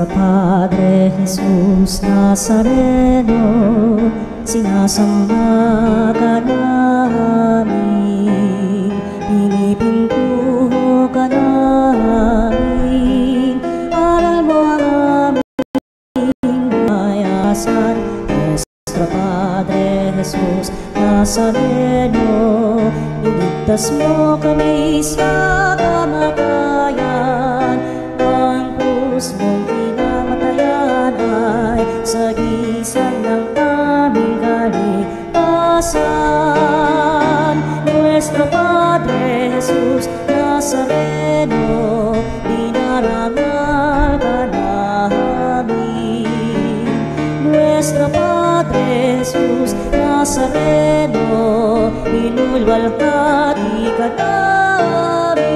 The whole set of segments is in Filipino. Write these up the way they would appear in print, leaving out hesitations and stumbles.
Nuestro Padre Jesus Nazareno, sinasamba ka namin, pinipintuho ka namin, aral mo ang aming mayasan. Nuestro Padre Jesus Nazareno, iligtas mo kami sa kamatayan, ang krus mong pinamatayan ay sagisag ng aming kaligtasan. Nuestro Padre Jesus Nazareno, dinarangal ka namin. Nuestro Padre Jesus Nazareno, inulwalhati ka namin.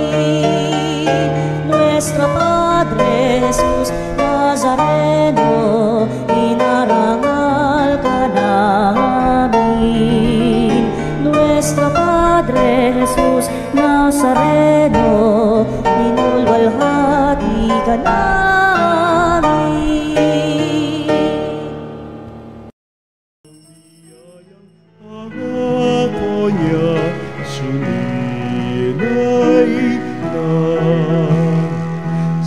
Nuestro Padre Jesus Nazareno, inarangal ka namin. Nuestro Padre Jesus Nazareno, inulwalhati ka namin. Pangako niya, suninay na.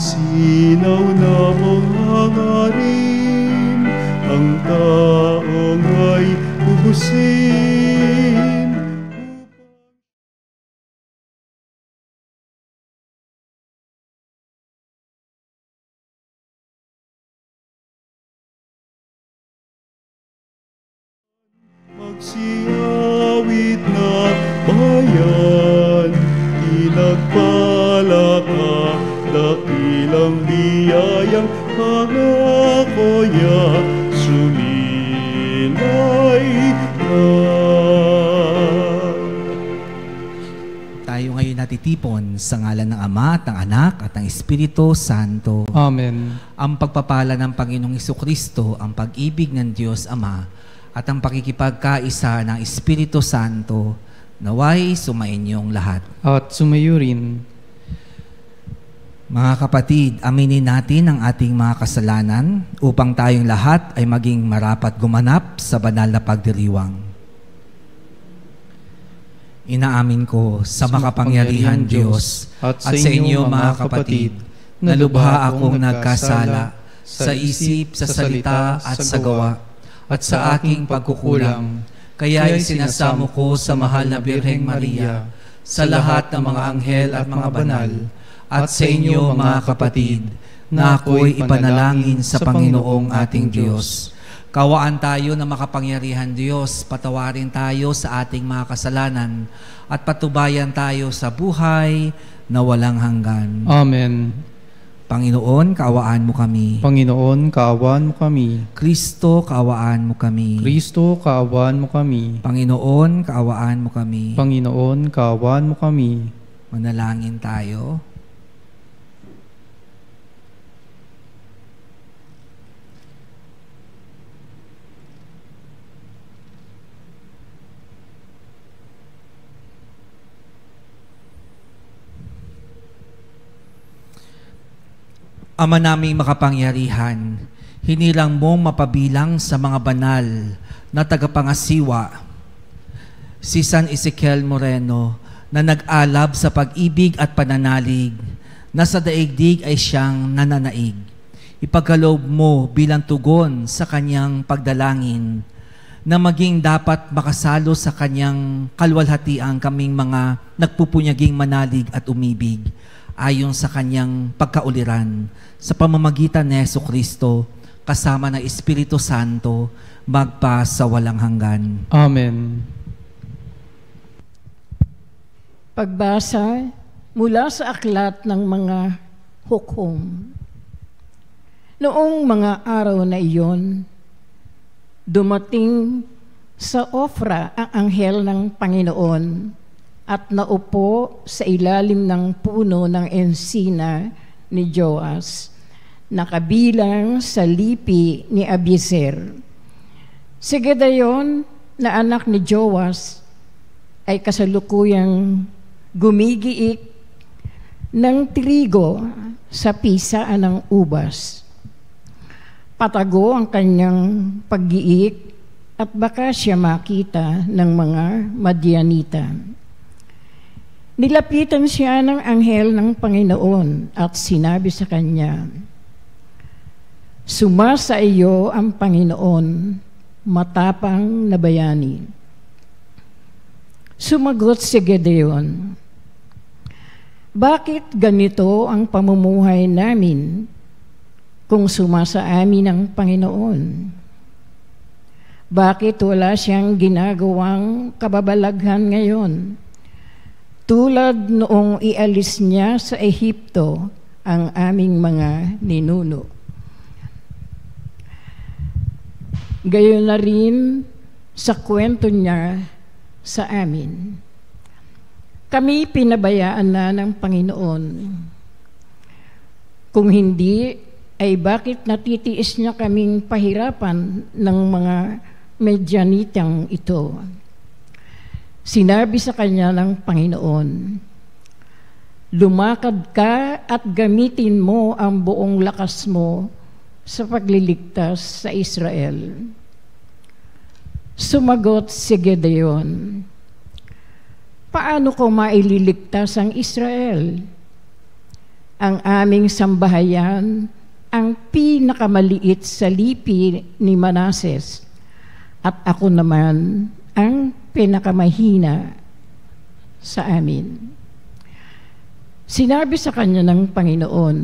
Sinaw na mong hangarin, ang taong ay ubusin. Magsiyawit na bayan, pinagpala ka, dakilang biyayang pangako niya, suminay ka. Tayo ngayon natitipon sa ngalan ng Ama at ng Anak at ng Espiritu Santo. Amen. Ang pagpapala ng Panginoong Jesucristo, ang pag-ibig ng Diyos Ama, at ang pakikipagkaisa ng Espiritu Santo, naway sumainyong lahat. At sumayo rin. Mga kapatid, aminin natin ang ating mga kasalanan upang tayong lahat ay maging marapat gumanap sa banal na pagdiriwang. Inaamin ko sa makapangyarihan Diyos at sa inyo mga kapatid, na lubha akong nagkasala sa isip, sa salita at sa gawa, at sa aking pagkukulang. Kaya'y sinasamo ko sa mahal na Birheng Maria, sa lahat ng mga anghel at mga banal, at sa inyo mga kapatid, na ako'y ipanalangin sa Panginoong ating Diyos. Kawaan tayo na makapangyarihan Diyos, patawarin tayo sa ating mga kasalanan, at patubayan tayo sa buhay na walang hanggan. Amen. Panginoon, kaawaan mo kami. Panginoon, kaawaan mo kami. Kristo, kaawaan mo kami. Kristo, kaawaan mo kami. Panginoon, kaawaan mo kami. Panginoon, kaawaan mo kami. Manalangin tayo. Ama naming makapangyarihan, hinilang mo mapabilang sa mga banal na tagapangasiwa si San Ezekiel Moreno na nag-alab sa pag-ibig at pananalig na sa daigdig ay siyang nananaig. Ipagkaloob mo bilang tugon sa kanyang pagdalangin na maging dapat makasalo sa kanyang kalwalhatian kaming mga nagpupunyaging manalig at umibig ayon sa kanyang pagkauliran sa pamamagitan ni Jesucristo kasama ng Espiritu Santo magpa sa walang hanggan. Amen. Pagbasa mula sa aklat ng mga hukom. Noong mga araw na iyon, dumating sa Ofra ang anghel ng Panginoon at naupo sa ilalim ng puno ng ensina ni Joas, nakabilang sa lipi ni Abiezer. Si Gedeon na anak ni Joas ay kasalukuyang gumigiik ng trigo sa pisaan ng ubas. patago ang kanyang pag-iik at baka siya makita ng mga Madianita. Nilapitan siya ng anghel ng Panginoon at sinabi sa kanya, "Sumasa iyo ang Panginoon, matapang na bayani." Sumagot si Gedeon, "Bakit ganito ang pamumuhay namin kung sumasa amin ang Panginoon? Bakit wala siyang ginagawang kababalaghan ngayon, tulad noong ialis niya sa Ehipto ang aming mga ninuno? Gayon na rin sa kwento niya sa amin. Kami pinabayaan na ng Panginoon. Kung hindi, ay bakit natitiis niya kaming pahirapan ng mga Medyanitang ito?" Sinabi sa kanya ng Panginoon, "Lumakad ka at gamitin mo ang buong lakas mo sa pagliligtas sa Israel." Sumagot si Gedeon, "Paano ko maililigtas ang Israel? Ang aming sambahayan ang pinakamaliit sa lipi ni Manases, at ako naman ang pinakamahina sa amin." Sinabi sa kanya ng Panginoon,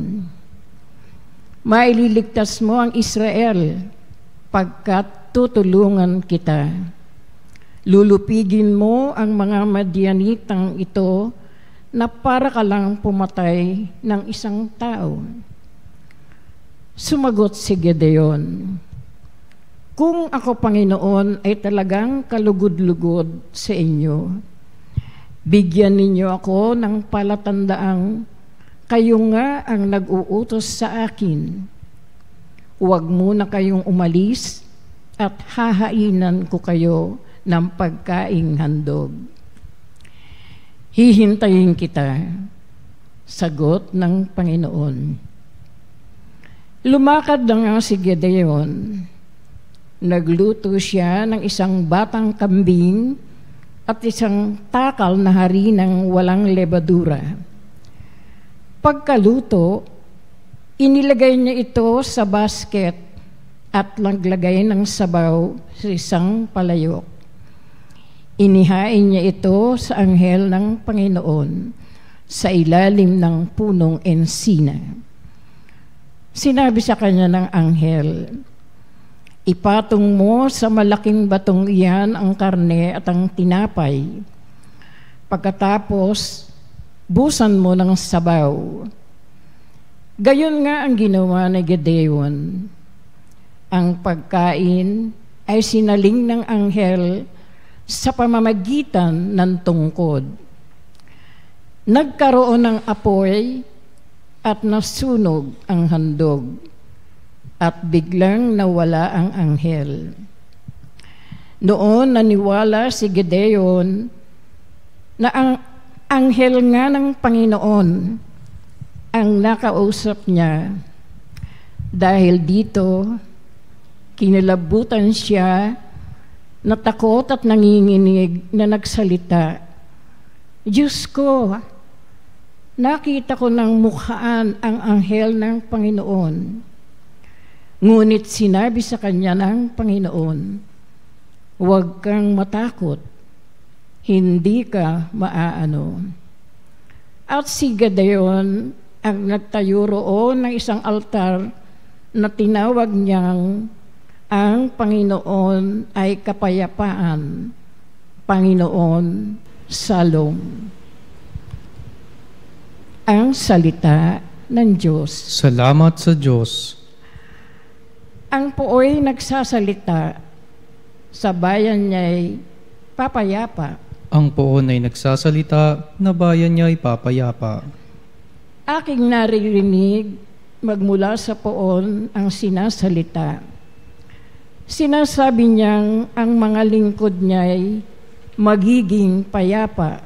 "Maililigtas mo ang Israel pagkat tutulungan kita. Lulupigin mo ang mga Madianitang ito na para ka lang pumatay ng isang tao." Sumagot si Gedeon, "Kung ako, Panginoon, ay talagang kalugod-lugod sa inyo, bigyan ninyo ako ng palatandaang kayo nga ang nag-uutos sa akin. Huwag muna kayong umalis at hahainan ko kayo ng pagkaing handog." "Hihintayin kita," sagot ng Panginoon. Lumakad na nga si Gedeon. Nagluto siya ng isang batang kambing at isang takal na harinang walang lebadura. Pagkaluto, inilagay niya ito sa basket at naglagay ng sabaw sa isang palayok. Inihain niya ito sa anghel ng Panginoon sa ilalim ng punong ensina. Sinabi sa kanya ng anghel, "Ipatong mo sa malaking batong iyan ang karne at ang tinapay. Pagkatapos, busan mo ng sabaw." Gayon nga ang ginawa ni Gedeon. Ang pagkain ay sinaling ng anghel sa pamamagitan ng tungkod. Nagkaroon ng apoy at nasunog ang handog, at biglang nawala ang anghel. Noon naniwala si Gedeon na ang anghel nga ng Panginoon ang nakausap niya. Dahil dito, kinilabutan siya, natakot at nanginginig na nagsalita, "Diyos ko, nakita ko ng mukhaan ang anghel ng Panginoon." Ngunit sinabi sa kanya ng Panginoon, "Huwag kang matakot, hindi ka maaano." At si Gedeon ang nagtayo roon ng isang altar na tinawag niyang "Ang Panginoon ay kapayapaan, Panginoon Salom." Ang salita ng Diyos. Salamat sa Diyos. Ang pooy nagsasalita, sa bayan niya'y papayapa. Ang poon ay nagsasalita, na bayan niya ay papayapa. Aking naririnig magmula sa poon ang sinasalita. Sinasabi niyang ang mga lingkod niya'y magiging payapa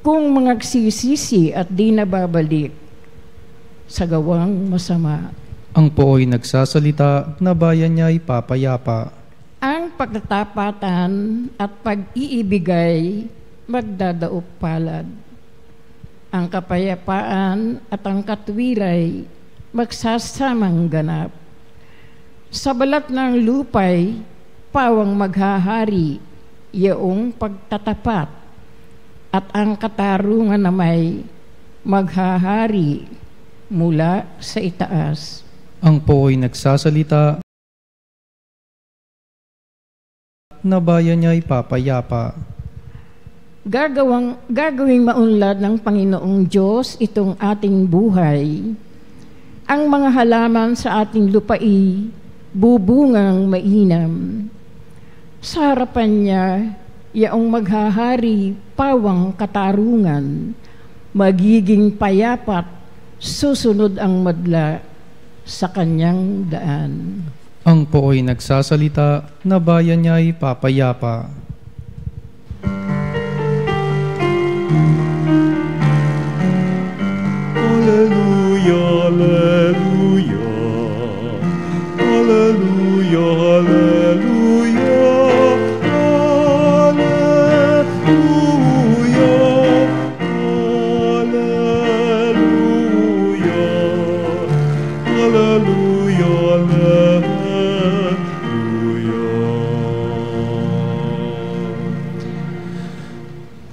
kung mangagsisisi at di nababalik sa gawang masama. Ang poo'y nagsasalita na bayan niya ay papayapa. Ang pagtatapatan at pag-iibigay magdadaop palad. Ang kapayapaan at ang katwiray magsasamang ganap. Sa balat ng lupay, pawang maghahari, yaong pagtatapat, at ang katarungan na may maghahari mula sa itaas. Ang poo'y nagsasalita na bayan niya ay papayapa. Gagawing maunlad ng Panginoong Diyos itong ating buhay. Ang mga halaman sa ating lupai bubungang mainam. Sa harapan niya, yaong maghahari pawang katarungan, magiging payapat, susunod ang madla sa kanyang daan. Ang poo'y nagsasalita na bayan niya ay papayapa. Hallelujah, hallelujah, hallelujah, hallelujah, hallelujah, hallelujah, hallelujah.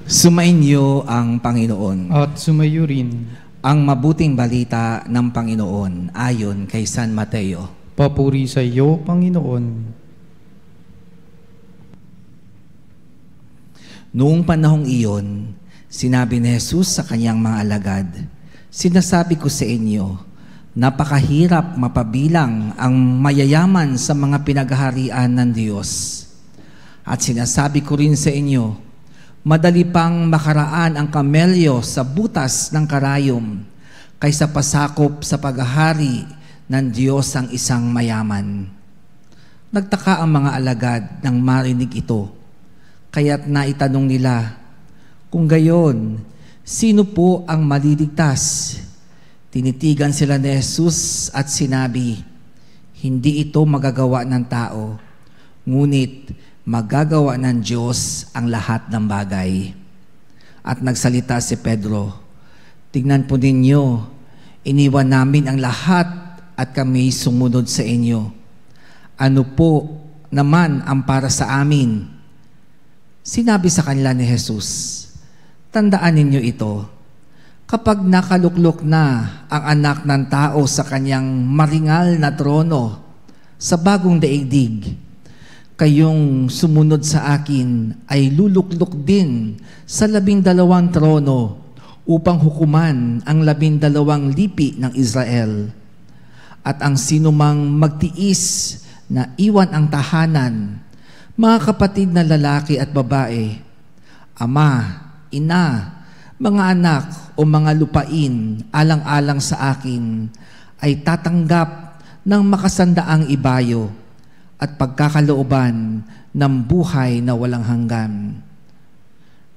Sumainyo ang Panginoon. At sumayo rin. Ang mabuting balita ng Panginoon ayon kay San Mateo. Papuri sa iyo, Panginoon. Noong panahong iyon, sinabi ni Jesus sa kanyang mga alagad, "Sinasabi ko sa inyo, napakahirap mapabilang ang mayayaman sa mga pinaghaharian ng Diyos. At sinasabi ko rin sa inyo, madali pang makaraan ang kamelyo sa butas ng karayom kaysa pasakop sa paghahari ng Diyos ang isang mayaman." Nagtaka ang mga alagad nang marinig ito, kaya't naitanong nila, "Kung gayon, sino po ang maliligtas?" Tinitigan sila ni Jesus at sinabi, "Hindi ito magagawa ng tao, ngunit magagawa ng Diyos ang lahat ng bagay." At nagsalita si Pedro, "Tingnan po ninyo, iniwan namin ang lahat at kami sumunod sa inyo. Ano po naman ang para sa amin?" Sinabi sa kanila ni Jesus, "Tandaan ninyo ito, kapag nakaluklok na ang anak ng tao sa kanyang maringal na trono sa bagong daigdig, kayong sumunod sa akin ay luluklok din sa 12 trono upang hukuman ang 12 lipi ng Israel. At ang sinumang magtiis na iwan ang tahanan, mga kapatid na lalaki at babae, ama, ina, mga anak o mga lupain alang-alang sa akin, ay tatanggap ng makasandaang ibayo at pagkakalooban ng buhay na walang hanggan.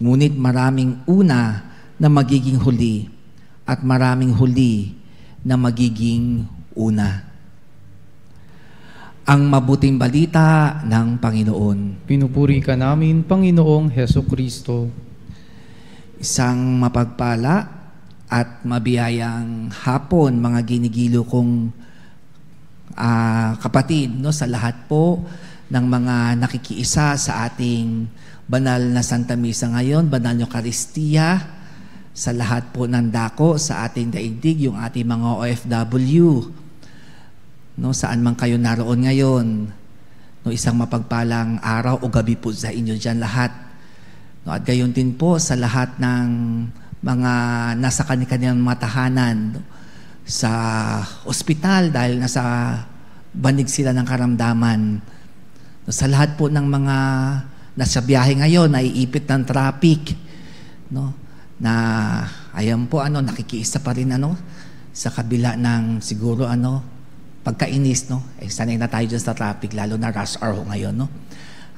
Ngunit maraming una na magiging huli at maraming huli na magiging una." Ang mabuting balita ng Panginoon. Pinupuri ka namin, Panginoong Hesukristo. Isang mapagpala at mabiyayang hapon, mga ginigilo kong kapatid, no, sa lahat po ng mga nakikiisa sa ating banal na Santa Misa ngayon, banal na Eucharistia, sa lahat po ng dako sa ating daigdig, yung ating mga OFW, no, saan man kayo naroon ngayon, no, isang mapagpalang araw o gabi po sa inyo dyan lahat. No, at gayon din po sa lahat ng mga nasa kanilang matahanan, no, sa ospital dahil nasa banig sila ng karamdaman. No, sa lahat po ng mga nasa biyahe ngayon, naiipit ng traffic, no, na ayan po, nakikiisa pa rin sa kabila ng siguro pagkainis, no, sanay na tayo dyan sa traffic, lalo na rush hour ngayon, no,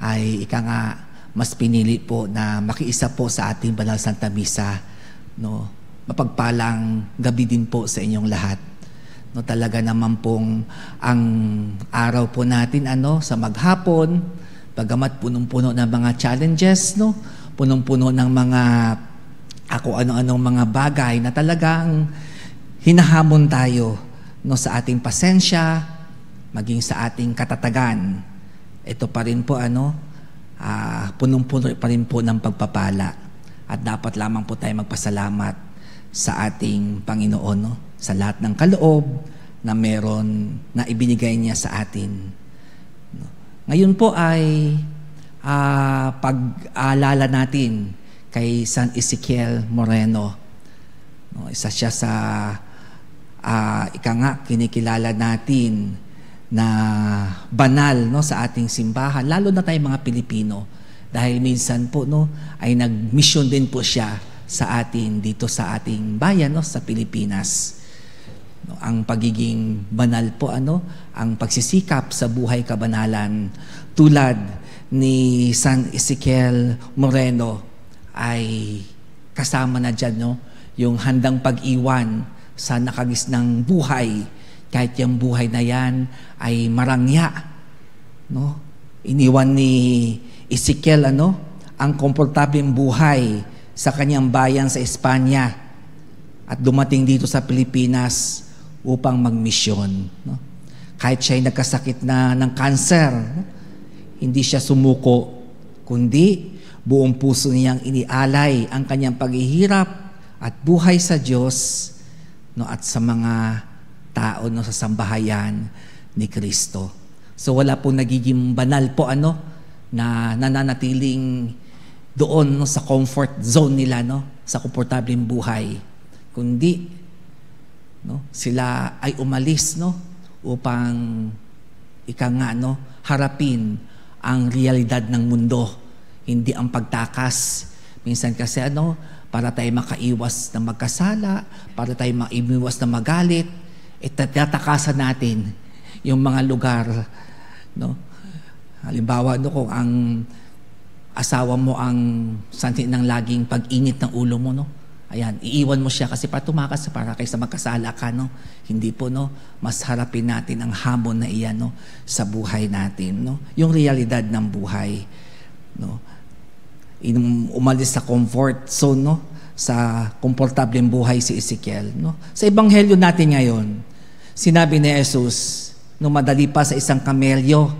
ay ika nga mas pinili po na makiisa po sa ating banal Santa Misa, no. Mapagpalang gabi din po sa inyong lahat. No, No, talaga naman pong ang araw po natin sa maghapon, bagamat punong-puno ng mga challenges, no? Punong-puno ng mga ano-anong mga bagay na talagang hinahamon tayo, no, sa ating pasensya, maging sa ating katatagan. Ito pa rin po punong-puno pa rin po ng pagpapala. At dapat lamang po tayo magpasalamat sa ating Panginoon, no? Sa lahat ng kaloob na meron na ibinigay niya sa atin. No? Ngayon po ay pag-aalala natin kay San Ezekiel Moreno. No? Isa siya sa kinikilala natin na banal, no, sa ating simbahan, lalo na tayong mga Pilipino, dahil minsan po, no, ay nag-mission din po siya sa atin dito sa ating bayan, no, sa Pilipinas. No, ang pagiging banal po, ang pagsisikap sa buhay kabanalan tulad ni San Ezekiel Moreno ay kasama na dyan, no, yung handang pag-iwan sa nakagisnang buhay, kahit yung buhay na yan ay marangya, no? Iniwan ni Ezekiel ang komportableng buhay sa kanyang bayan sa Espanya at dumating dito sa Pilipinas upang magmisyon, no? Kahit siya ay nagkasakit ng cancer, no? Hindi siya sumuko, kundi buong puso niyang inialay ang kanyang paghihirap at buhay sa Diyos, no, at sa mga tao, no, sa sambahayan ni Kristo. So wala pong nagiging banal po na nananatiling doon, no, sa comfort zone nila, no, sa komportableng buhay, kundi, no, sila ay umalis, no, upang harapin ang realidad ng mundo, hindi ang pagtakas. Minsan kasi para tayo makaiwas na magkasala, para tayo maiwas na magalit, tatakasan natin yung mga lugar, no? Halimbawa, no, kung ang asawa mo ang santi ng laging pag-init ng ulo mo, no? Ayan, iiwan mo siya kasi para tumakas, para kaysa magkasala ka, no? Hindi po, no? Mas harapin natin ang hamon na iyan, no, sa buhay natin, no? Yung realidad ng buhay, no? Umalis sa comfort zone, no, sa komportableng buhay si Ezekiel, no? Sa ebanghelyo natin ngayon, sinabi ni Jesus, nung madali pa sa isang kamelyo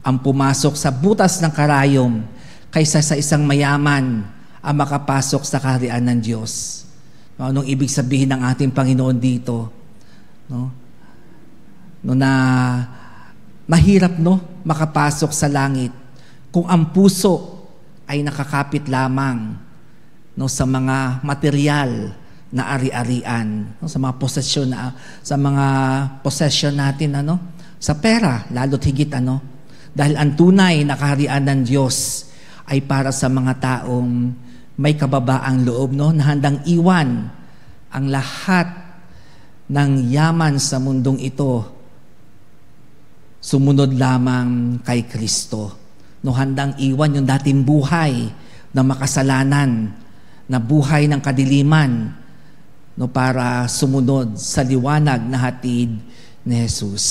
ang pumasok sa butas ng karayom kaysa sa isang mayaman ang makapasok sa kaharian ng Diyos. No, anong ibig sabihin ng ating Panginoon dito? No? No, na mahirap, no, makapasok sa langit kung ang puso ay nakakapit lamang, no, sa mga material na ari-arian, no, sa mga possession natin, sa pera, lalo't higit, dahil ang tunay na kaharian ng Diyos ay para sa mga taong may kababaang loob, no, na handang iwan ang lahat ng yaman sa mundong ito, sumunod lamang kay Kristo. No, handang iwan yung dating buhay na makasalanan, na buhay ng kadiliman, no, para sumunod sa liwanag na hatid ni Jesus.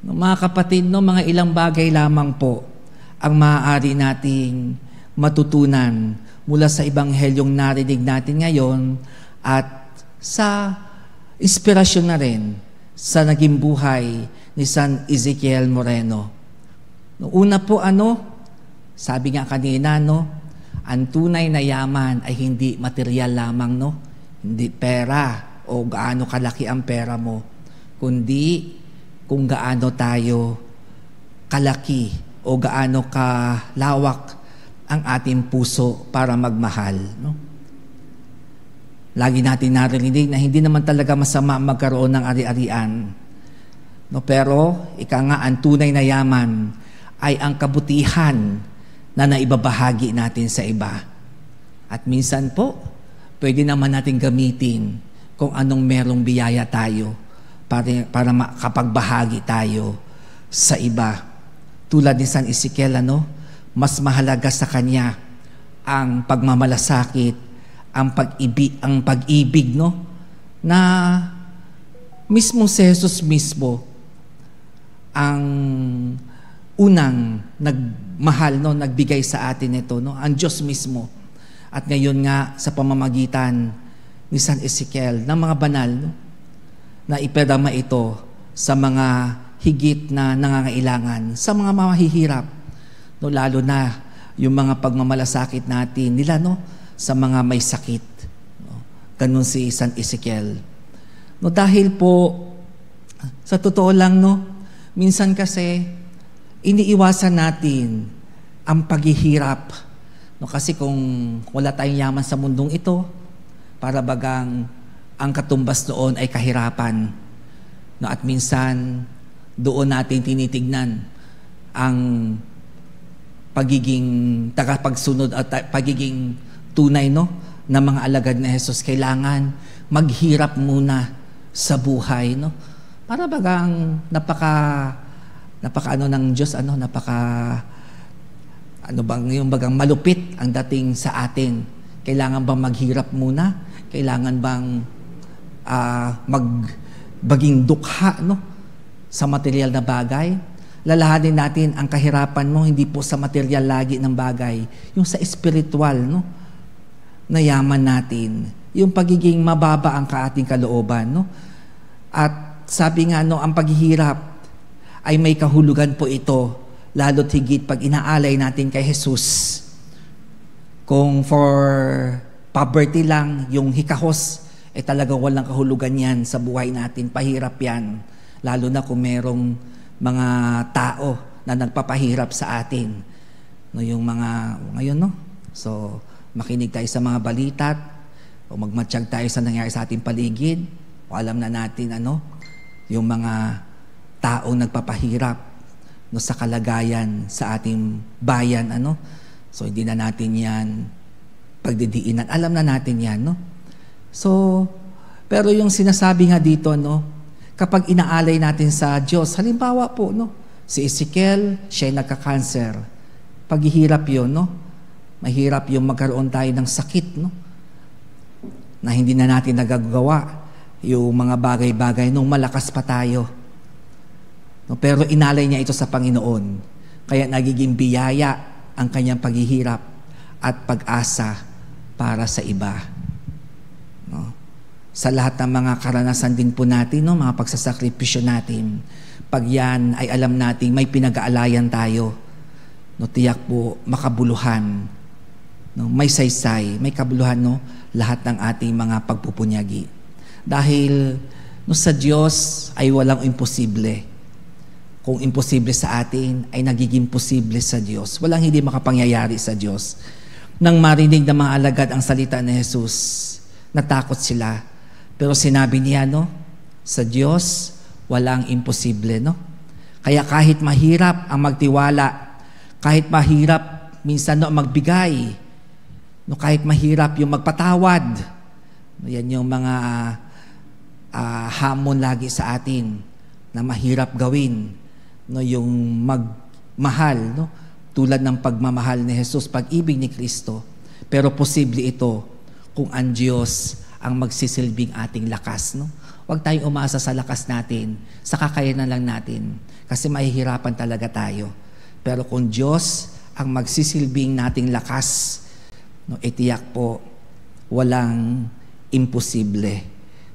No, mga kapatid, no, mga ilang bagay lamang po ang maaari nating matutunan mula sa ebanghelyong narinig natin ngayon at sa inspirasyon na rin sa naging buhay ni San Ezekiel Moreno. No, una po, sabi nga kanina, no, ang tunay na yaman ay hindi material lamang, no? Hindi pera o gaano kalaki ang pera mo, kundi kung gaano tayo kalaki o gaano kalawak ang ating puso para magmahal, no? Lagi natin narinig na hindi naman talaga masama magkaroon ng ari-arian, no? Pero ang tunay na yaman ay ang kabutihan na naibabahagi natin sa iba. At minsan po, pwede naman natin gamitin kung anong merong biyaya tayo para makapagbahagi tayo sa iba. Tulad ni San Ezekiel, mas mahalaga sa kanya ang pagmamalasakit, ang pag-ibig, no, na mismo si Jesus mismo ang unang nagmahal, no, nagbigay sa atin ito, no, ang Diyos mismo. At ngayon nga sa pamamagitan ni San Ezekiel ng mga banal, no, na ipadama ito sa mga higit na nangangailangan, sa mga mahihirap, no, lalo na yung mga pagmamalasakit natin nila, no, sa mga may sakit. No, ganun si San Ezekiel. No, dahil po sa totoo lang, no, minsan kasi iniiwasan natin ang paghihirap. No, kasi kung wala tayong yaman sa mundong ito, para bagang ang katumbas doon ay kahirapan. No, at minsan doon natin tinitignan ang pagiging tagapagsunod at pagiging tunay, no, na mga alagad na Jesus. Kailangan maghirap muna sa buhay, no? Para bagang napaka ano ng Diyos, ano bang yung bagang malupit ang dating sa atin. Kailangan bang maghirap muna? Kailangan bang maging dukha, no, sa material na bagay? Lalahanin natin ang kahirapan mo hindi po sa material lagi ng bagay, yung sa spiritual, no, na yaman natin, yung pagiging mababa ang ating kalooban, no? At sabi nga, no, ang paghihirap ay may kahulugan po ito, lalo't higit pag inaalay natin kay Jesus. Kung for poverty lang, yung hikahos, talagang walang kahulugan yan sa buhay natin. Pahirap yan. Lalo na kung merong mga tao na nagpapahirap sa atin. No, yung mga, ngayon, no? So, makinig tayo sa mga balita o magmatsyag tayo sa nangyari sa ating paligid o alam na natin, yung mga taong nagpapahirap, no, sa kalagayan sa ating bayan, So, hindi na natin yan pagdidiinan. Alam na natin yan, no? So, pero yung sinasabi nga dito, no, kapag inaalay natin sa Diyos, halimbawa po, no, si Ezekiel, siya ay nagka-cancer. Paghihirap yun, no? Mahirap yung magkaroon tayo ng sakit, no? Na hindi na natin nagagawa yung mga bagay-bagay nung malakas pa tayo. No, pero inalay niya ito sa Panginoon. Kaya nagiging biyaya ang kanyang paghihirap at pag-asa para sa iba. No? Sa lahat ng mga karanasan din po natin, no, mga pagsasakripisyo natin, pag yan ay alam natin may pinag-aalayan tayo, no, tiyak po makabuluhan, no, may saysay, may kabuluhan, no, lahat ng ating mga pagpupunyagi. Dahil no, sa Diyos ay walang imposible. Kung imposible sa atin, ay nagiging posible sa Diyos. Walang hindi makapangyayari sa Diyos. Nang marinig ng mga alagad ang salita ni Jesus, natakot sila. Pero sinabi niya, no, sa Diyos, walang imposible, no? Kaya kahit mahirap ang magtiwala, kahit mahirap minsan, no, magbigay, no, kahit mahirap yung magpatawad, no, yan yung mga hamon lagi sa atin na mahirap gawin, no, yung magmahal, no, tulad ng pagmamahal ni Jesus, pag-ibig ni Kristo. Pero posible ito kung ang Diyos ang magsisilbing ating lakas, no? Huwag tayong umasa sa lakas natin, sa kakayanan lang natin, kasi mahihirapan talaga tayo. Pero kung Diyos ang magsisilbing nating lakas, no, itiyak po walang imposible,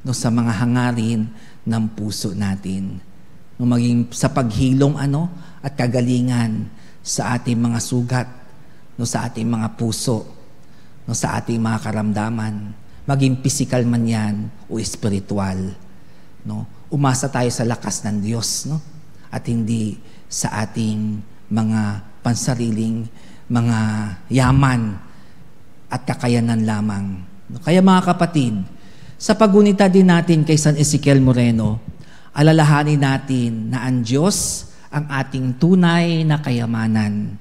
no, sa mga hangarin ng puso natin. No, maging sa paghilom, at kagalingan sa ating mga sugat, no, sa ating mga puso, no, sa ating mga karamdaman, maging physical man yan o spiritual, no. Umasa tayo sa lakas ng Diyos, no, at hindi sa ating mga pansariling mga yaman at kakayanan lamang. No, kaya mga kapatid, sa pagunita din natin kay San Ezekiel Moreno, alalahanin natin na ang Diyos ang ating tunay na kayamanan.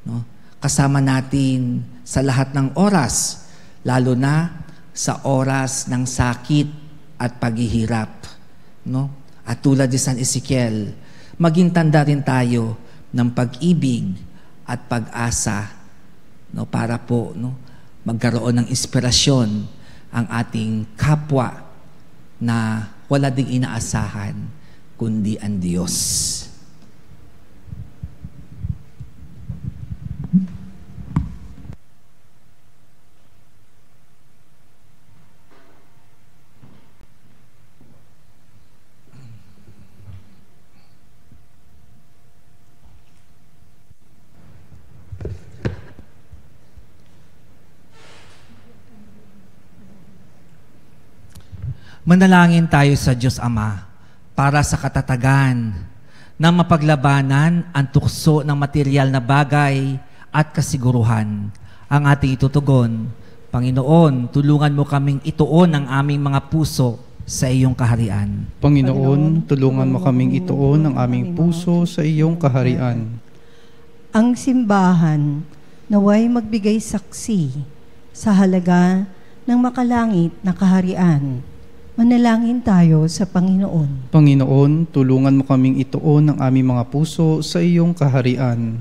No? Kasama natin sa lahat ng oras, lalo na sa oras ng sakit at paghihirap. No? At tulad ni San Ezekiel, maging tanda rin tayo ng pag-ibig at pag-asa, no, para po, no, magkaroon ng inspirasyon ang ating kapwa na wala ding inaasahan, kundi ang Diyos. Manalangin tayo sa Diyos Ama para sa katatagan na mapaglabanan ang tukso ng material na bagay at kasiguruhan. Ang ating itutugon, Panginoon, tulungan mo kaming ituon ang aming mga puso sa iyong kaharian. Panginoon, tulungan mo kaming ituon ang aming puso sa iyong kaharian. Ang simbahan naway magbigay saksi sa halaga ng makalangit na kaharian. Manalangin tayo sa Panginoon. Panginoon, tulungan mo kaming ituon ang aming mga puso sa iyong kaharian.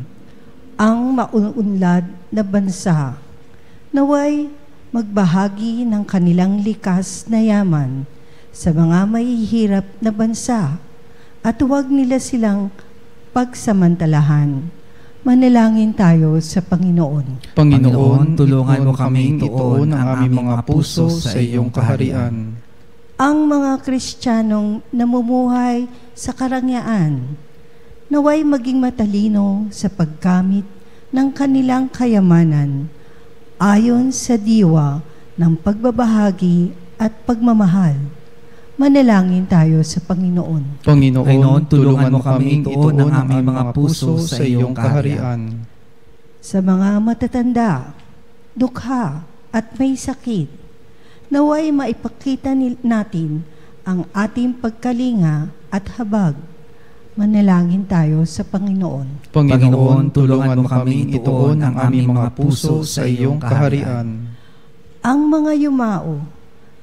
Ang maunlad na bansa, naway magbahagi ng kanilang likas na yaman sa mga mahihirap na bansa at huwag nila silang pagsamantalahan. Manalangin tayo sa Panginoon. Panginoon, tulungan mo kaming ituon ang aming mga puso sa iyong kaharian. Ang mga Kristiyanong namumuhay sa karangyaan, naway maging matalino sa paggamit ng kanilang kayamanan ayon sa diwa ng pagbabahagi at pagmamahal. Manalangin tayo sa Panginoon. Panginoon, tulungan mo kaming ituon ang aming mga puso sa iyong kaharian. Sa mga matatanda, dukha at may sakit, naway maipakita natin ang ating pagkalinga at habag. Manalangin tayo sa Panginoon. Panginoon, tulungan mo kaming ituon ang aming mga puso sa iyong kaharian. Ang mga yumao,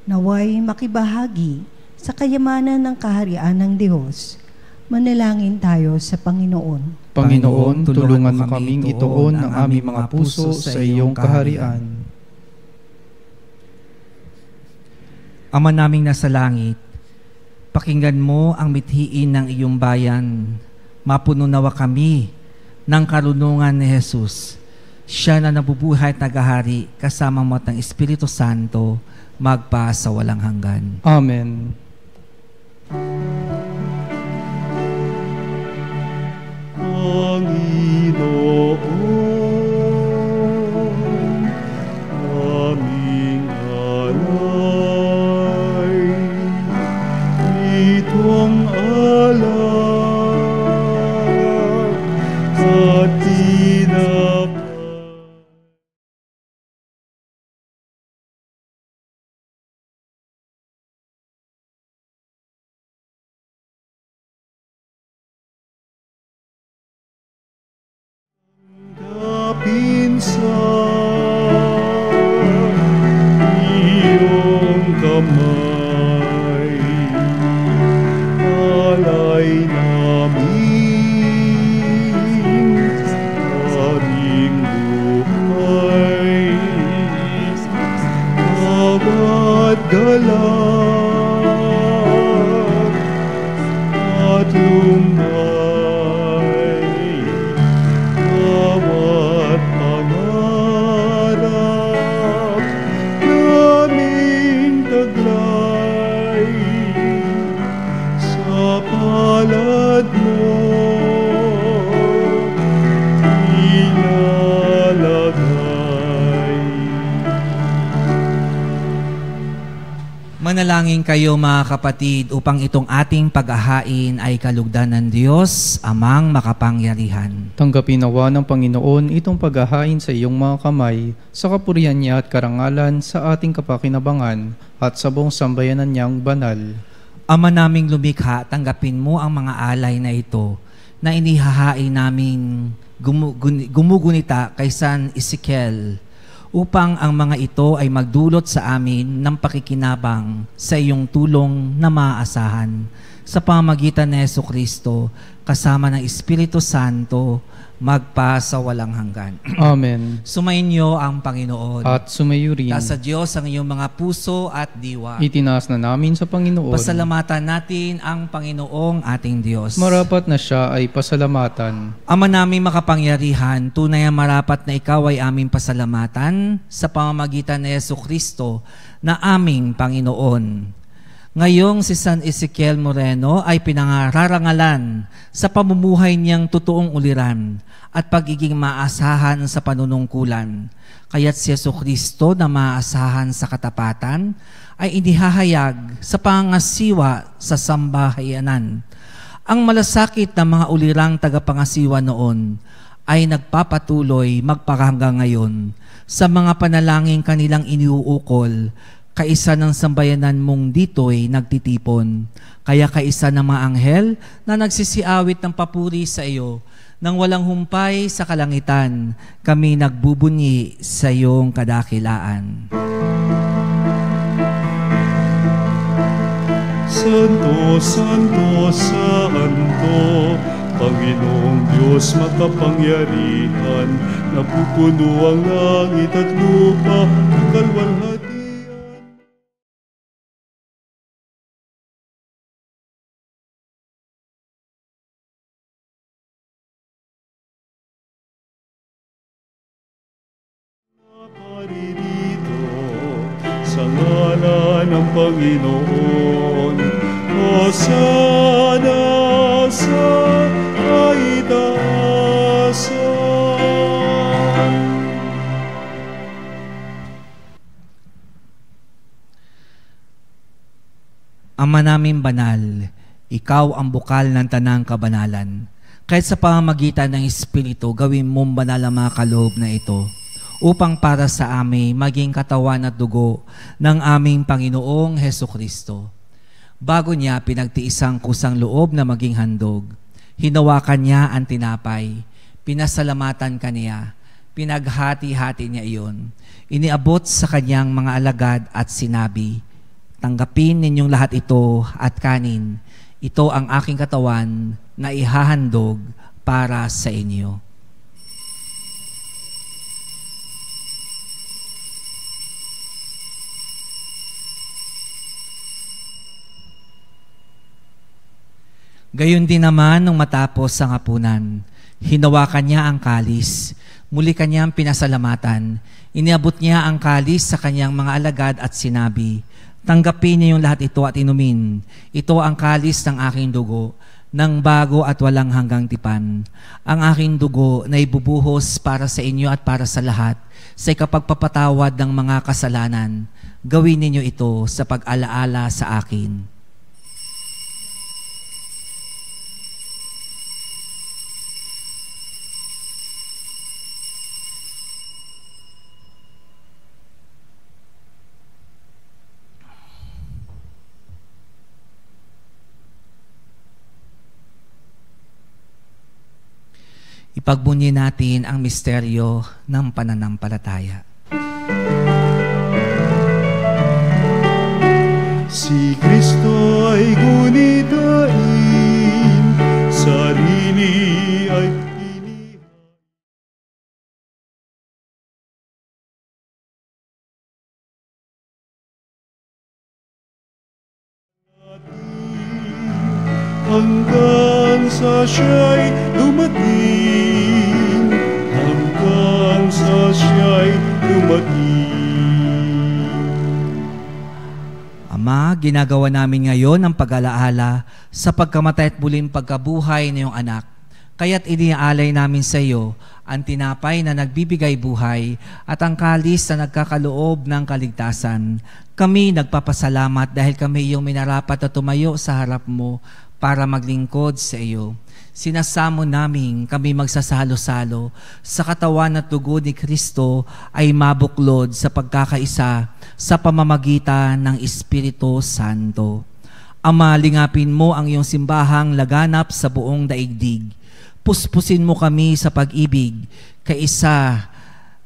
naway makibahagi sa kayamanan ng kaharian ng Diyos. Manalangin tayo sa Panginoon. Panginoon, tulungan mo kaming ituon ang aming mga puso sa iyong kaharian. Ama naming nasa langit, pakinggan mo ang mithiin ng iyong bayan. Mapuno nawa kami ng karunungan ni Jesus. Siya na nabubuhay at nagahari kasama mo at ng Espiritu Santo magpa sa walang hanggan. Amen. Panginoon, aming alay, itong alak sa tinapay. Kapinsan, iyong kamay, alay namin, aming buhay, bawat galak at lumbay, bawat pangarap naming taglay sa palad mo ilalagay. Manalangin kayo mga kapatid upang itong ating paghahain ay kalugdan ng Diyos, Amang makapangyarihan. Tanggapin nawa ng Panginoon itong paghahain sa iyong mga kamay, sa kapurihan niya at karangalan sa ating kapakinabangan at sa buong sambayanan niyang banal. Ama naming lumikha, tanggapin mo ang mga alay na ito na inihahain naming gumugunita kay San Ezekiel upang ang mga ito ay magdulot sa amin ng pakikinabang sa iyong tulong na maaasahan. Sa pamagitan ni Jesucristo, kasama ng Espiritu Santo, magpa sa walang hanggan. Amen. Sumainyo ang Panginoon. At sumayo rin. Sa Diyos ang iyong mga puso at diwa. Itinaas na namin sa Panginoon. Pasalamatan natin ang Panginoong ating Diyos. Marapat na siya ay pasalamatan. Ama naming makapangyarihan, tunay ang marapat na ikaw ay aming pasalamatan sa pamamagitan ni Jesucristo na aming Panginoon. Ngayong si San Ezekiel Moreno ay pinangararangalan sa pamumuhay niyang totoong uliran at pagiging maasahan sa panunungkulan. Kaya't si Jesucristo na maasahan sa katapatan ay inihahayag sa pangasiwa sa sambahayanan. Ang malasakit ng mga ulirang tagapangasiwa noon ay nagpapatuloy magpakahanggang ngayon sa mga panalangin kanilang iniuukol. Kaisa ng sambayanan mong dito'y nagtitipon. Kaya kaisa ng mga anghel na nagsisiawit ng papuri sa iyo, nang walang humpay sa kalangitan, kami nagbubunyi sa iyong kadakilaan. Santo, Santo, Santo, Panginoong Diyos makapangyarihan, napupuno ang langit at lupa, kalwalhati. Sa ngalan ng Panginoon, Hosana sa kaitaasan. Ama namin banal, ikaw ang bukal ng tanang kabanalan. Kahit sa pamamagitan ng Espiritu, gawin mong banal ang mga kaloob na ito, upang para sa amin maging katawan at dugo ng aming Panginoong Hesukristo. Bago niya pinagtiisang kusang loob na maging handog, hinawakan niya ang tinapay, pinasalamatan kaniya, pinaghati-hati niya iyon, iniabot sa kanyang mga alagad at sinabi, tanggapin ninyong lahat ito at kanin, ito ang aking katawan na ihahandog para sa inyo. Gayon din naman nung matapos ang hapunan, hinawakan niya ang kalis, muli kanyang pinasalamatan, iniabot niya ang kalis sa kanyang mga alagad at sinabi, tanggapin niyo yung lahat ito at inumin, ito ang kalis ng aking dugo, ng bago at walang hanggang tipan. Ang aking dugo na ibubuhos para sa inyo at para sa lahat, sa ikapagpapatawad ng mga kasalanan, gawin ninyo ito sa pag-alaala sa akin. Ipagbunyi natin ang misteryo ng pananampalataya. Si Kristo ay gunitain, sarili ay inihain. Hanggang sa siya'y dumating, hanggang sa siya'y dumating. Ama, ginagawa namin ngayon ang pag-alaala sa pagkamatay at muling pagkabuhay ng iyong anak. Kaya't iniaalay namin sa iyo ang tinapay na nagbibigay buhay at ang kalis na nagkakaloob ng kaligtasan. Kami nagpapasalamat dahil kami iyong minarapat na tumayo sa harap mo para maglingkod sa iyo. Sinasamo namin kami magsasalo-salo sa katawan at dugo ni Kristo ay mabuklod sa pagkakaisa sa pamamagitan ng Espiritu Santo. Ama, lingapin mo ang iyong simbahang laganap sa buong daigdig. Puspusin mo kami sa pag-ibig, kaisa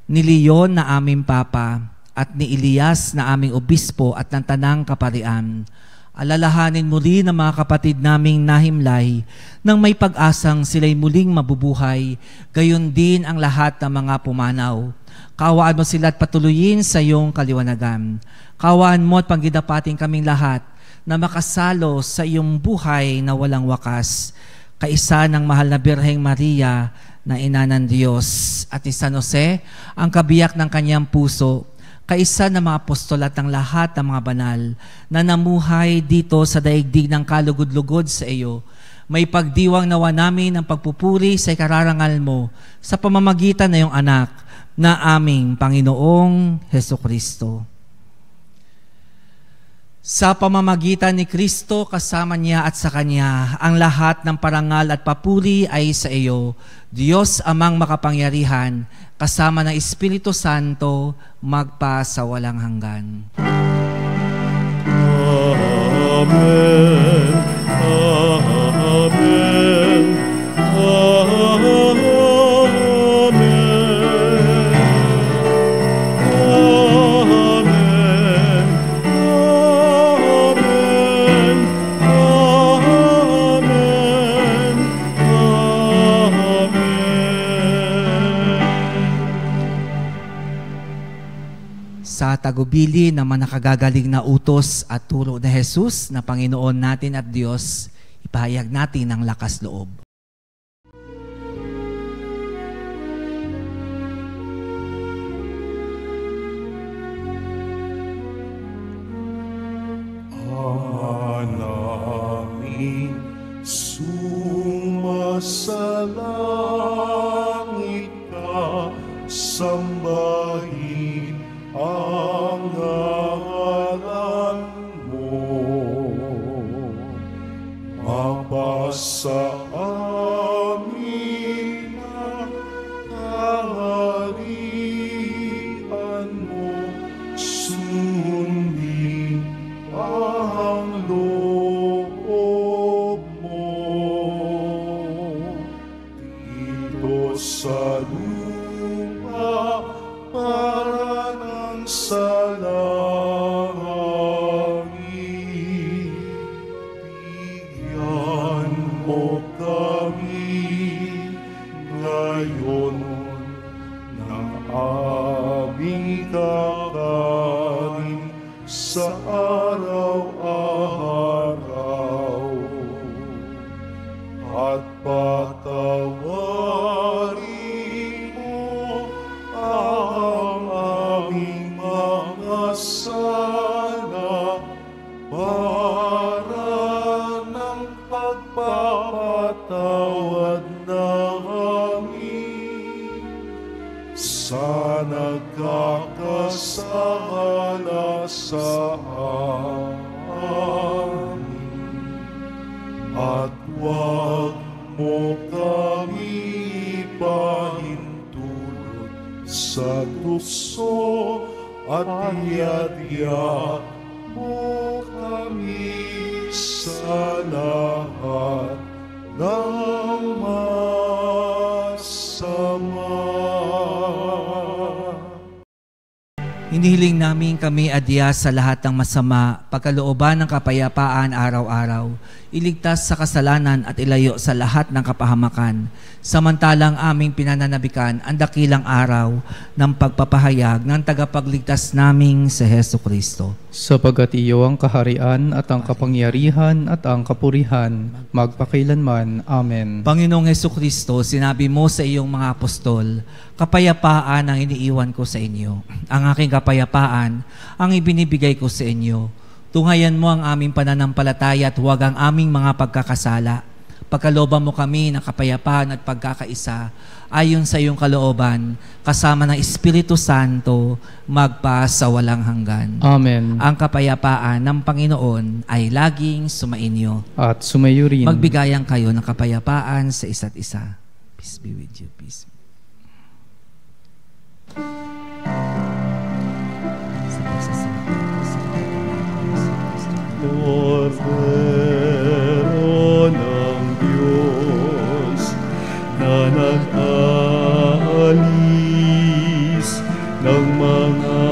ni Leon na aming Papa at ni Elias na aming Obispo at ng Tanang Kaparian. Alalahanin muli ng mga kapatid naming nahimlay nang may pag-asang sila'y muling mabubuhay, gayon din ang lahat ng mga pumanaw. Kaawaan mo sila at patuloyin sa iyong kaliwanagan. Kaawaan mo at panggidapating kaming lahat na makasalo sa iyong buhay na walang wakas. Kaisa ng mahal na Birheng Maria na ina ng Diyos at ni San Jose, ang kabiyak ng kanyang puso, kaisa ng mga apostol at ng lahat ng mga banal na namuhay dito sa daigdig ng kalugod-lugod sa iyo. May pagdiwang nawa namin ang pagpupuri sa ikararangal mo sa pamamagitan na iyong anak na aming Panginoong Hesukristo. Sa pamamagitan ni Kristo, kasama niya at sa Kanya, ang lahat ng parangal at papuri ay sa iyo, Diyos Amang makapangyarihan, kasama ng Espiritu Santo, magpa sa walang hanggan. Amen. Amen. Amen. Sa tagubili ng mga nakagagaling na utos at turo na Jesus na Panginoon natin at Diyos, ipahayag natin ang lakas loob. Namin sumasalangit ka, sambahin ang ngalan mo. Mapasa amin ang kaharian mo, sundin ang loob mo. Dito sa lupa para ng sa langit, bigyan mo kami ngayon ng aming kakanin sa araw-araw, at patawarin mo ang aming mga sala para ng pagpapatawad namin sa nagkakasala sa amin, at huwag mo kami pahintulot sa tukso, at iadya mo kami sa lahat ng masama. Hinihiling namin kami adya sa lahat ng masama, pagkalooban ng kapayapaan araw-araw, iligtas sa kasalanan at ilayo sa lahat ng kapahamakan, samantalang aming pinananabikan ang dakilang araw ng pagpapahayag ng tagapagligtas naming si Hesukristo. Sapagat iyo ang kaharian at ang kapangyarihan at ang kapurihan, magpakailanman. Amen. Panginoong Hesukristo, sinabi mo sa iyong mga apostol, kapayapaan ang iniiwan ko sa inyo. Ang aking kapayapaan ang ibinibigay ko sa inyo. Tunghayan mo ang aming pananampalataya at huwag ang aming mga pagkakasala. Pagkalooban mo kami ng kapayapaan at pagkakaisa ayon sa iyong kalooban, kasama ng Espiritu Santo, magpa sa walang hanggan. Amen. Ang kapayapaan ng Panginoon ay laging sumainyo. At sumayo rin. Magbigayan kayo ng kapayapaan sa isa't isa. Peace be with you. Peace. Cordero ng Diyos na nag-aalis ng mga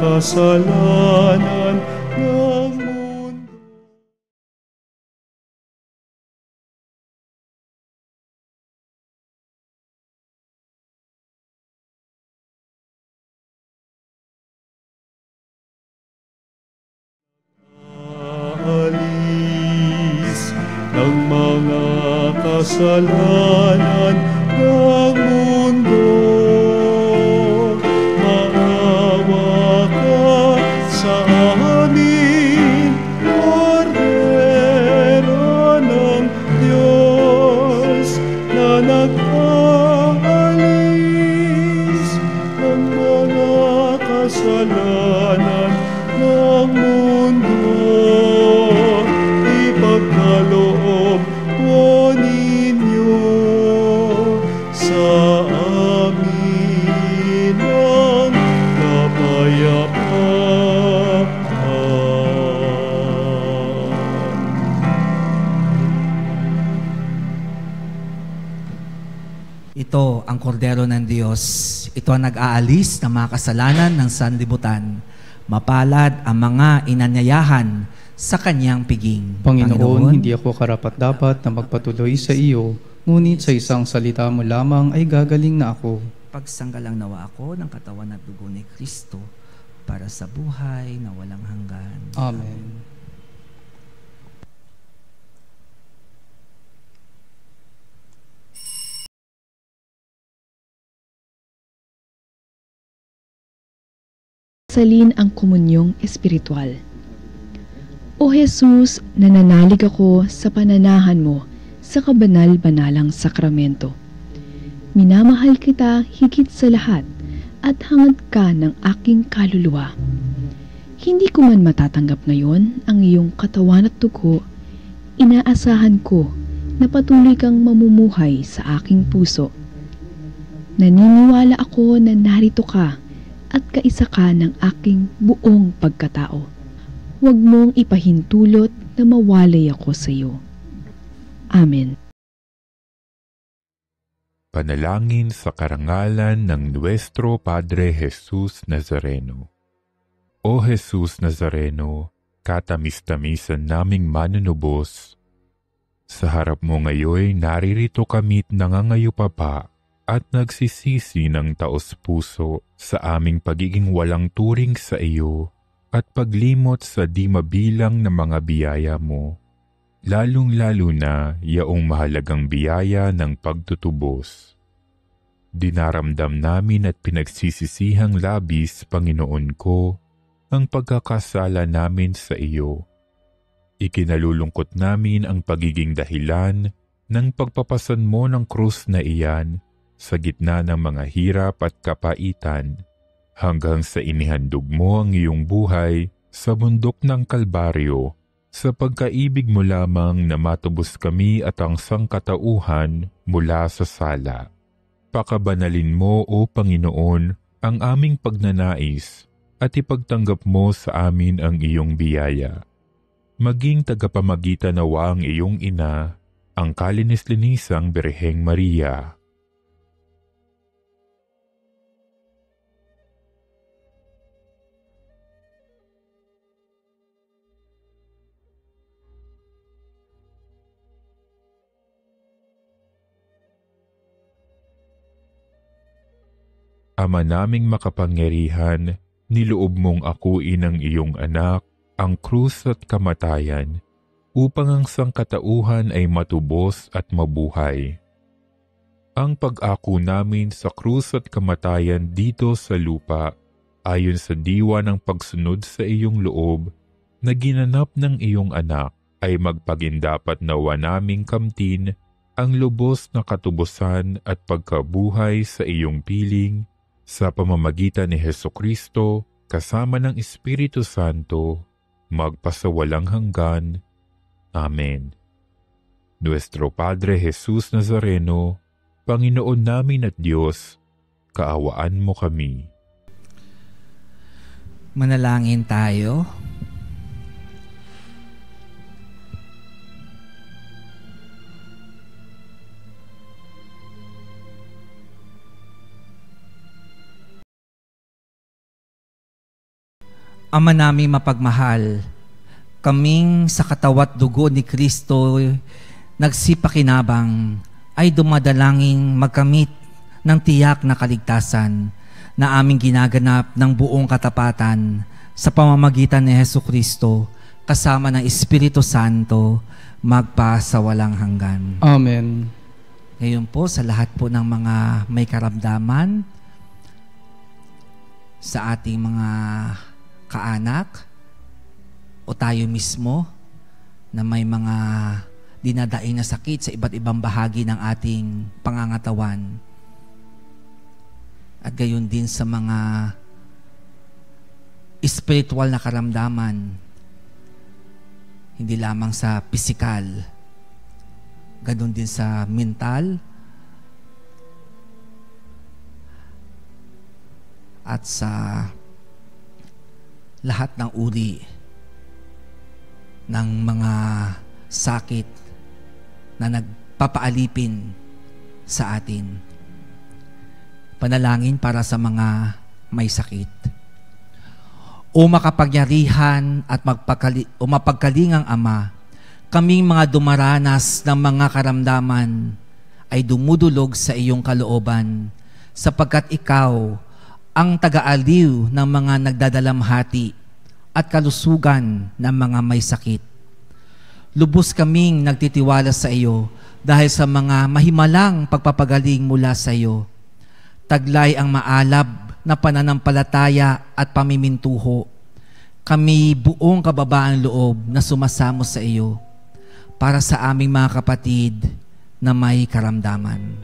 kasalanan ng kasalanan ng mundo. Maawa ka sa amin, Kordero ng Diyos, na nag-aalis ng mga kasalanan ng mundo. Ipagkaloob po ninyo sa amin ang kapayapaan. Ito ang kordero ng Diyos. Ito ang nag-aalis ng mga kasalanan ng sanlibutan. Mapalad ang mga inanyayahan sa kanyang piging. Panginoon, hindi ako karapat-dapat na magpatuloy sa iyo, ngunit sa isang salita mo lamang ay gagaling na ako. Pagsanggalang nawa ako ng katawan at dugo ni Kristo para sa buhay na walang hanggan. Amen. Salin ang komunyong espiritual. O Jesus, nananalig ako sa pananahan mo sa kabanal-banalang sakramento. Minamahal kita higit sa lahat at hangad ka ng aking kaluluwa. Hindi ko man matatanggap ngayon ang iyong katawan at dugo, inaasahan ko na patuloy kang mamumuhay sa aking puso. Naniniwala ako na narito ka at kaisa ka ng aking buong pagkatao. Huwag mong ipahintulot na mawalay ako sa iyo. Amen. Panalangin sa karangalan ng Nuestro Padre Jesus Nazareno. O Jesus Nazareno, katamis-tamisan naming manunubos, sa harap mo ngayon naririto kami't nangangayupapa at nagsisisi ng taos-puso sa aming pagiging walang turing sa iyo at paglimot sa di mabilang na mga biyaya mo, lalong-lalo na yaong mahalagang biyaya ng pagtutubos. Dinaramdam namin at pinagsisisihang labis, Panginoon ko, ang pagkakasala namin sa iyo. Ikinalulungkot namin ang pagiging dahilan ng pagpapasan mo ng krus na iyan sa gitna ng mga hirap at kapaitan, hanggang sa inihandog mo ang iyong buhay sa bundok ng Kalbaryo, sa pagkaibig mo lamang na matubos kami at ang sangkatauhan mula sa sala. Pakabanalin mo, O Panginoon, ang aming pagnanais at ipagtanggap mo sa amin ang iyong biyaya. Maging tagapamagitan nawa ang iyong ina, ang kalinis-linisang Birheng Maria. Ama naming makapangyarihan, niloob mong akuin ang iyong anak, ang krus at kamatayan, upang ang sangkatauhan ay matubos at mabuhay. Ang pag-ako namin sa krus at kamatayan dito sa lupa, ayon sa diwa ng pagsunod sa iyong loob, na ginanap ng iyong anak, ay magpagindapat nawa naming kamtin ang lubos na katubusan at pagkabuhay sa iyong piling, sa pamamagitan ni Hesukristo, kasama ng Espiritu Santo, magpasawalang hanggan. Amen. Nuestro Padre Jesus Nazareno, Panginoon namin at Diyos, kaawaan mo kami. Manalangin tayo. Ama naming mapagmahal, kaming sa katawat dugo ni Kristo nagsipakinabang ay dumadalangin magkamit ng tiyak na kaligtasan na aming ginaganap ng buong katapatan sa pamamagitan ni Hesukristo kasama ng Espiritu Santo, magpa sa walang hanggan. Amen. Ngayon po sa lahat po ng mga may karamdaman, sa ating mga kaanak o tayo mismo na may mga dinadaing na sakit sa iba't ibang bahagi ng ating pangangatawan, at gayon din sa mga spiritual na karamdaman, hindi lamang sa pisikal, ganon din sa mental at sa lahat ng uri ng mga sakit na nagpapaalipin sa atin. Panalangin para sa mga may sakit. O makapangyarihan at mapagkalingang Ama, kaming mga dumaranas ng mga karamdaman ay dumudulog sa iyong kalooban, sapagkat ikaw ang taga-aliw ng mga nagdadalamhati at kalusugan ng mga may sakit. Lubos kaming nagtitiwala sa iyo dahil sa mga mahimalang pagpapagaling mula sa iyo. Taglay ang maalab na pananampalataya at pamimintuho. Kami buong kababaang loob na sumasamo sa iyo para sa aming mga kapatid na may karamdaman.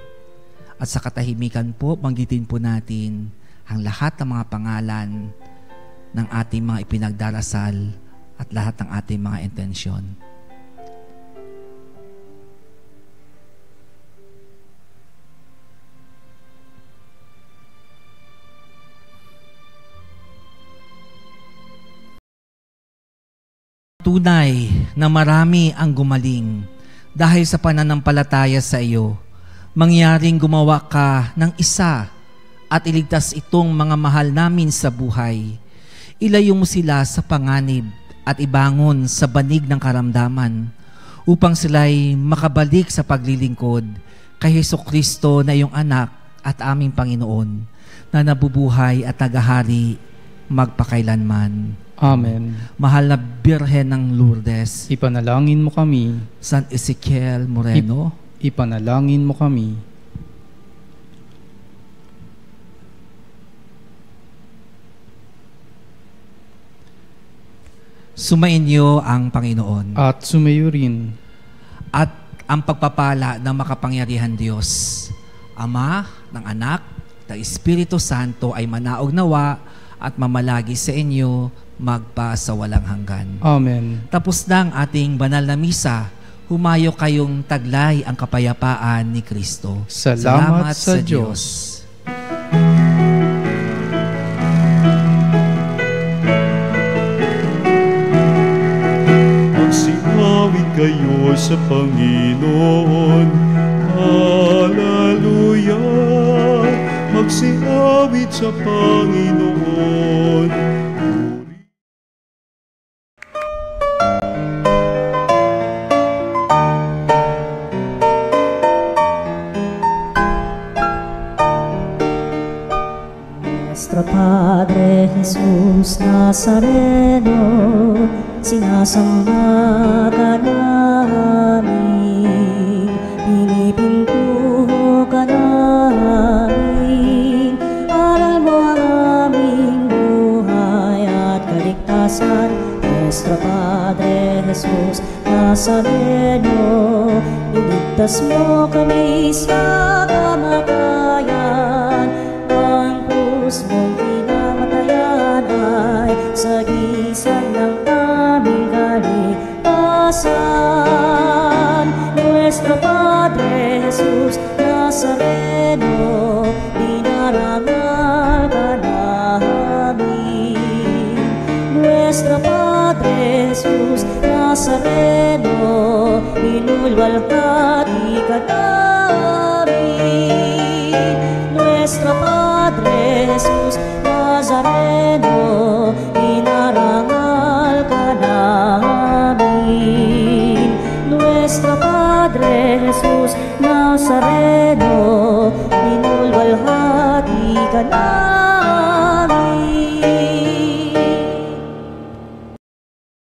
At sa katahimikan po, banggitin po natin ang lahat ng mga pangalan ng ating mga ipinagdarasal at lahat ng ating mga intensyon. Tunay na marami ang gumaling dahil sa pananampalataya sa iyo. Mangyaring gumawa ka ng isa at iligtas itong mga mahal namin sa buhay. Ilayo mo sila sa panganib at ibangon sa banig ng karamdaman upang sila'y makabalik sa paglilingkod kay Hesukristo na iyong anak at aming Panginoon na nabubuhay at tagahari magpakailanman. Amen. Mahal na Birhen ng Lourdes, Ipanalangin mo kami. San Ezekiel Moreno, Ipanalangin mo kami. sumainyo ang Panginoon. At sumayo rin. At ang pagpapala ng makapangyarihan Diyos, Ama, ng Anak, ng Espiritu Santo ay manaog nawa at mamalagi sa inyo magpa sa walang hanggan. Amen. Tapos na ang ating banal na misa. Humayo kayong taglay ang kapayapaan ni Kristo. Salamat sa Diyos. Magsiawit kayo sa Panginoon. Hallelujah. Magsiawit sa Panginoon. Nuestro Padre Jesus Nazareno, sinasamba ka namin, pinipintuho ka namin, aral mo ang aming buhay at kaligtasan. Nuestro Padre Jesus Nazareno, iligtas mo kami sa kamatayan. Mong pinamatayan ay sagisag ng aming kaligtasan. Nuestro Padre Jesus Nazareno, dinarangal ka namin. Nuestro Padre Jesus Nazareno, inulwalhati ka namin. Nuestro Padre Jesus Nazareno, inarangal ka namin. Nuestro Padre Jesus Nazareno, inulwalhati ka namin.